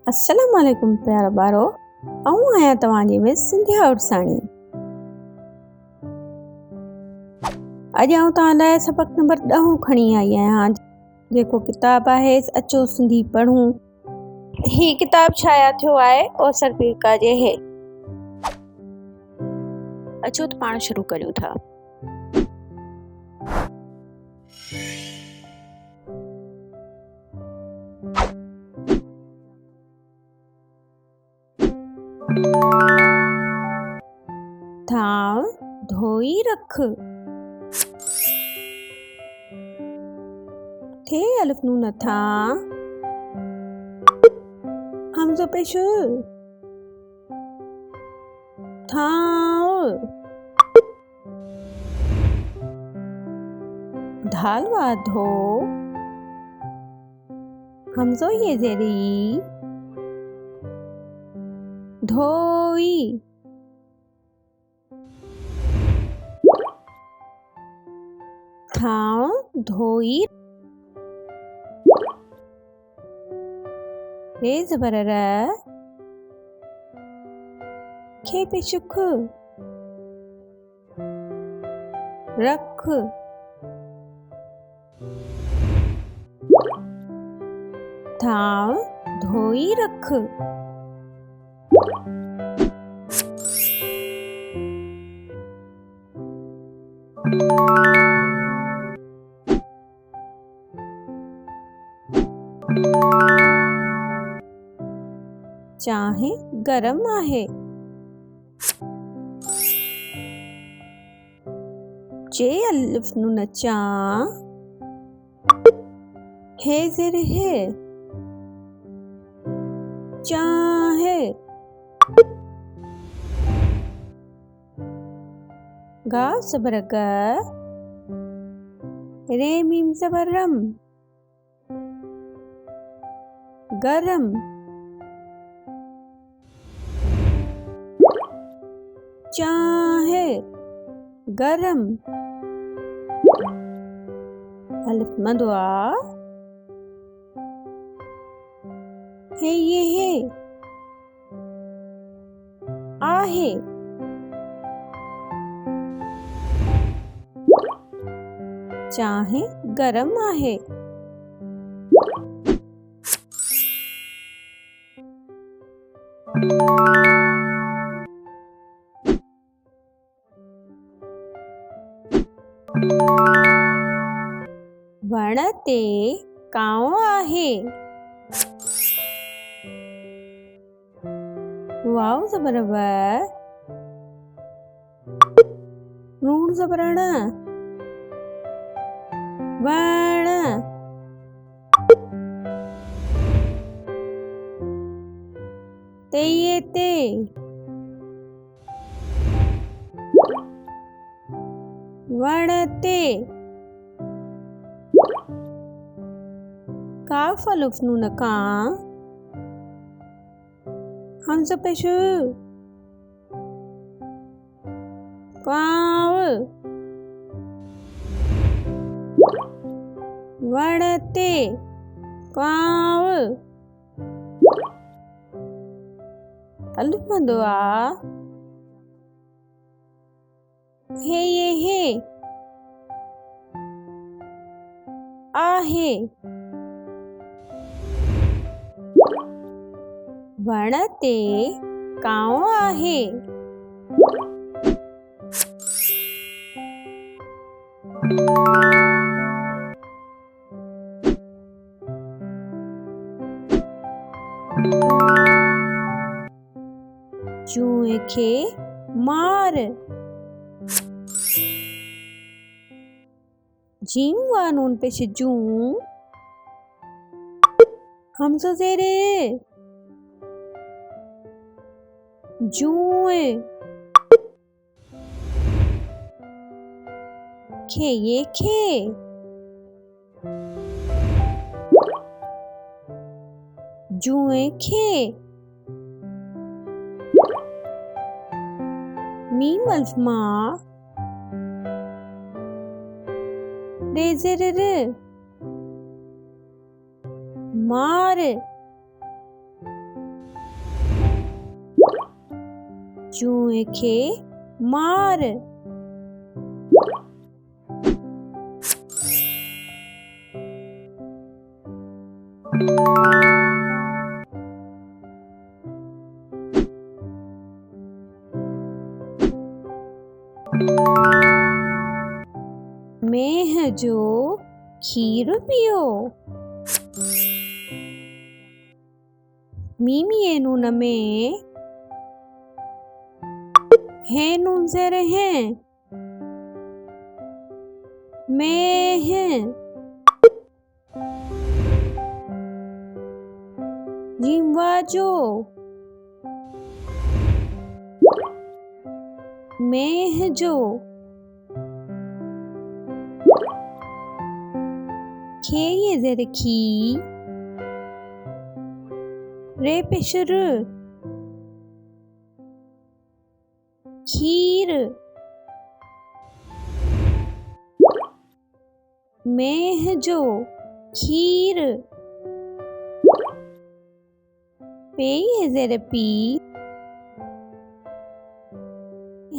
अस्सलाम वालेकुम प्यारा ॿारो, आऊं आहियां तव्हांजी मिस सिंधिया उर्साणी। अॼु आऊं तव्हां लाइ सबक़ नंबर 10 खणी आई आहियां, जेको किताबु आहे अचो सिंधी पढ़ूं। ही किताबु शाया थियो आहे ओसर पीरका जे हेठि। अचो त पाण शुरू करियूं था। थांव धोई रख, थे अलिफ नून था, हमज़ो पेश थांव, धालवा धो, हमज़ो ये जेरी, धोई, थांव धोई, रे ज़बर र, खे पेशुख, रख, थांव धोई रख, चाहे गरम आहे, जे अलिफ नून चा, हे ज़ेर हे, चाहे, गा ज़बर ग, रे मीम ज़बर रम, गरम, चाहे गरम, अलिफ मदवा, हे ये हे, आहे, चाहे गरम आहे, वण ते कांव आहे, वाव ज़बर व, नून ज़बर ण, वण, ते ये ते, वण ते, काफ अलिफ नून का, हमज़ो पेश काव, वण ते काव, अलिफ मदवा, हे ये हे, आहे, वण ते कांव आहे, चूहे खे मार, जीम वा नून पेश जू, हमज़ो ज़ेरे, जूए, खे ये खे, जुए खे, मीम अल्फ मा, रे ज़ेर र, मार, जुए खे मार। मेंह जो खीर पियो। मीमी नून में है नून ज़ेर हैं मैं हैं जिम्वाजो मैं जो खे ये ज़ेर खी रे पेशर खीर। मैं जो खीर। पे ये ज़ेर पी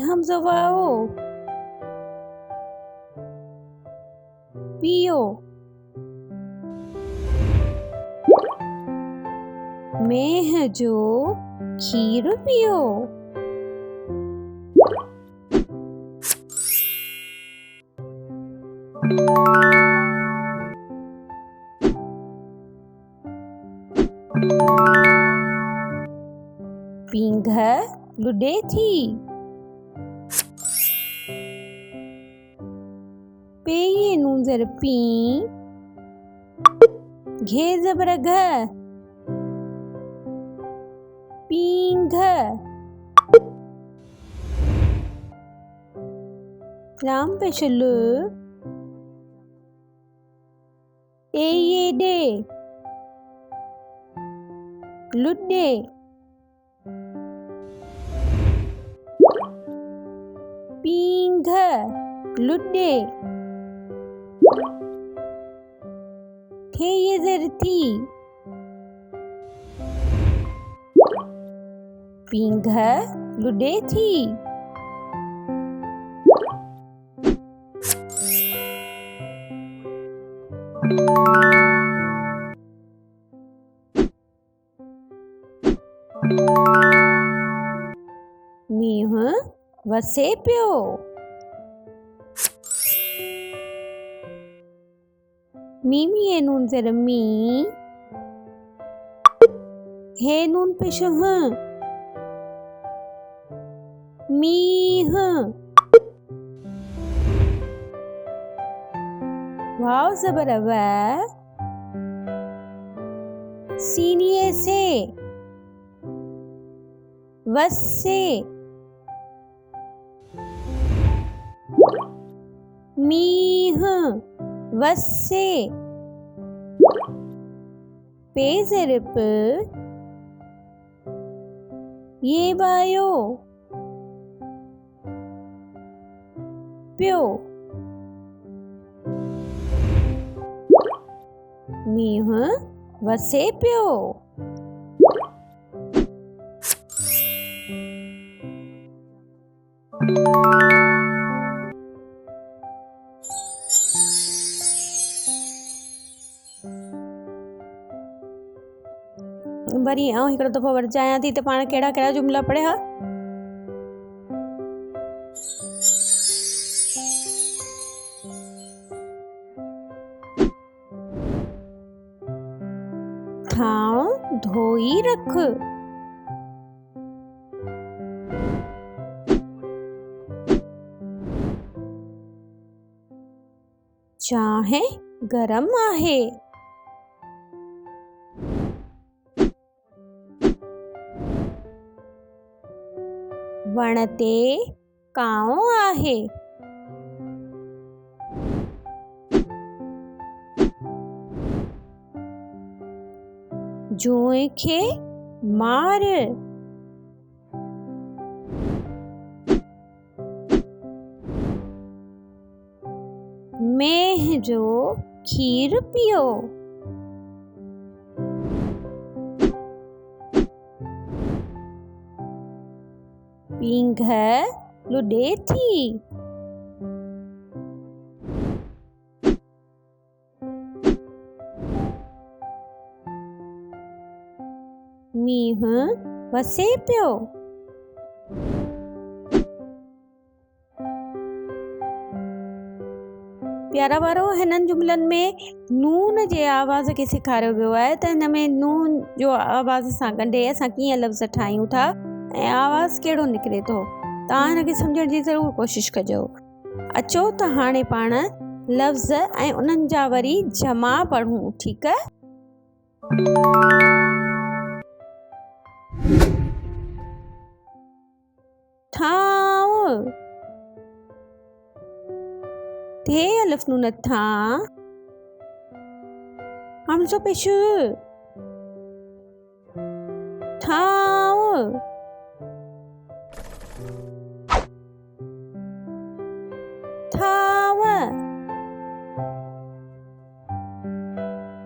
हम जवाओ पियो। मैं जो खीर पियो। पींघ लुडे थी। पे ये नून ज़ेर पी घे ज़बर घ पींघ। लाम पेशल ए ये डे लुडे। पींघ लुडे। थे ये ज़ेर थी पींघ लुडे थी। मींह वसे पियो। मीमी नून ज़ेर मी हे नून पेश ह मीह। वाव ज़बर व सीनिये से वसे। मीह वसे। पे ज़ेर प ये बायो प्यो। मींह वसे पियो। वरी आउं हिकिड़ो दफ़ो वरी चाहियां थी त पाण कहिड़ा कहिड़ा जुमिला पढ़िया। थांव धोई रख। चाहे गरम आहे। वण ते कांव आहे। जुए खे मार। मेंह जो खीर पियो। पिंघ लुॾे थी। मींहुं वसे पियो। प्यारा वारो, हिननि जुमलनि में नून जे आवाज़ खे सेखारियो वियो आहे त हिन में नून जो आवाज़ सां ॻंढे असां कीअं लफ़्ज़ ठाहियूं था ऐं आवाज़ कहिड़ो निकिरे थो। तव्हां हिनखे सम्झण जी ज़रूरु कोशिशि कजो। अचो त हाणे पाण लफ़्ज़ ऐं उन्हनि जा वरी जमा पढ़ूं, ठीकु आहे? ठाव थे अलिफ नून था। हमज़ो पेश ठाव। थाव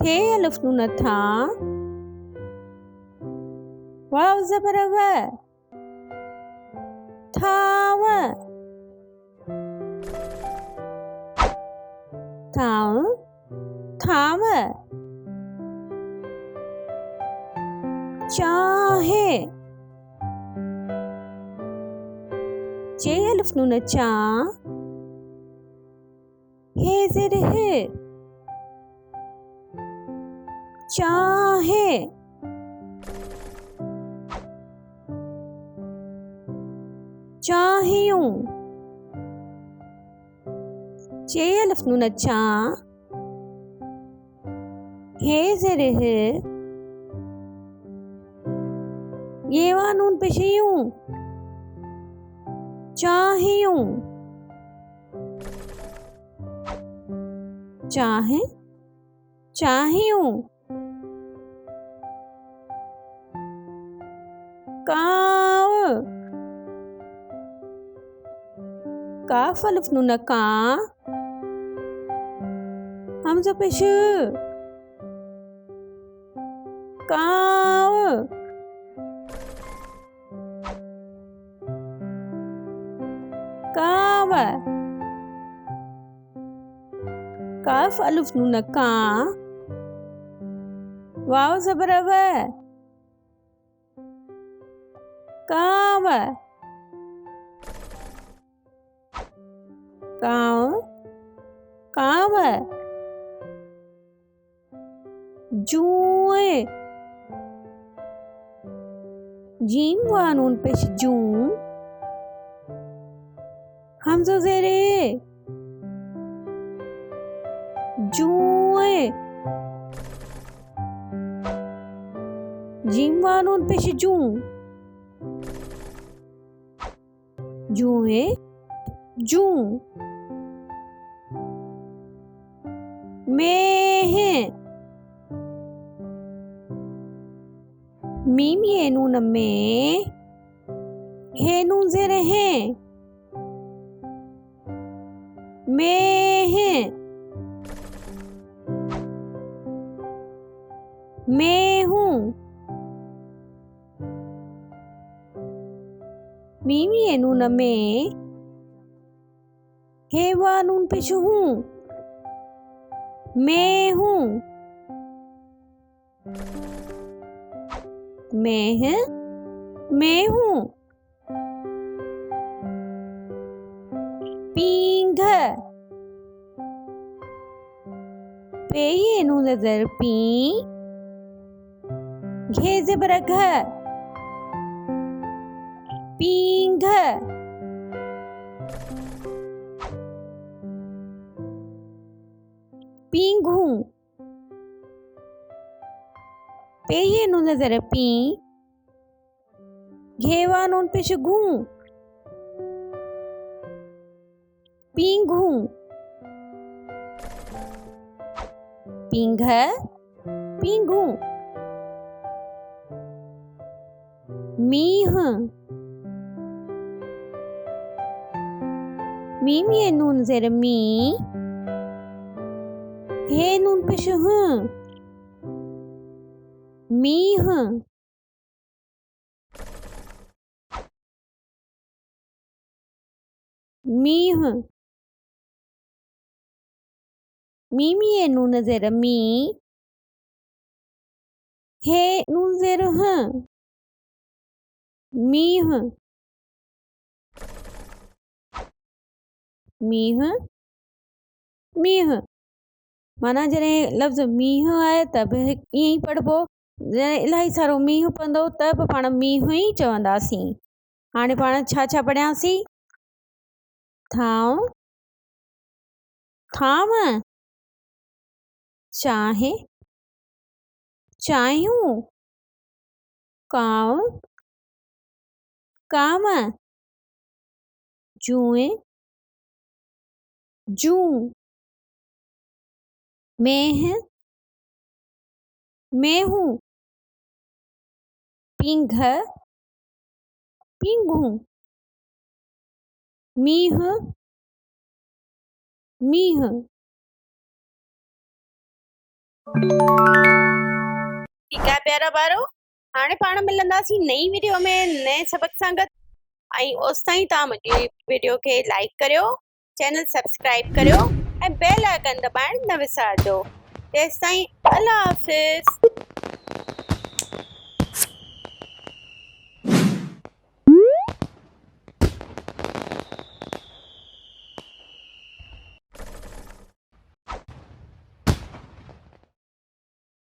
थे अलिफ नून था। वाव ज़बर व थाव। थाव थाव। चाहे चे अलिफ नून चा। हे ज़ेर है चाहे। चाहियूं चे अलिफ नून चा। हे ज़ेर है ये वा नून पेश यूं चाहियूं। चाहे चाहियूं। काव काफ अलिफ नून का। हमज़ा पेश काव। काव काफ अलिफ नून का। वाव ज़बर व काव। काव काव। जूए जीम वा नून पेश जूं। हमज़ो ज़ेरे जूए। जीम वा नून पेश जूं। जूए जूं। मेह मीम ये नून में। हे नून ज़ेर हैं मेह। मैं हूँ। मीम ये नून में। हे वा नून पेश हूँ मैं हूँ। मैं हूँ। पींघ पे ये नून ज़र पी। घे ज़बर घ पींघ। पींघू पे ये नून ज़र पी। घेवा नून पेश घूं पींघू। पींघ पींघू। मीह मीम ये नून ज़ेर मी। हे नून पेश हूं मीह। मीह मीमी है नून ज़ेर मी हे नून ज़ेर ह मीह मीह मीह माना जॾहिं लफ़्ज़ मींहुं आहे त बि ईअं ई पढ़िबो। जॾहिं इलाही सारो मींहुं पवंदो त बि पाण मींहुं ई चवंदासीं। हाणे पाण छा पढ़ियासीं? थांव थांव चांहि चांहियूं कांव कांव जूए जूं मेह मेहूं पींघ पींघूं मींह मींह। ठीक है प्यारा ॿारो, हाणे पाण मिलंदासीं नई वीडियो में नए सबक सां गॾु। ऐं ओसि ताईं तव्हां मुंहिंजी वीडियो खे लाइक करियो, चैनल सब्सक्राइब करियो ऐं बेल आइकन दॿाइण न विसारजो। तेसिताईं अल्लाह हाफ़िज़।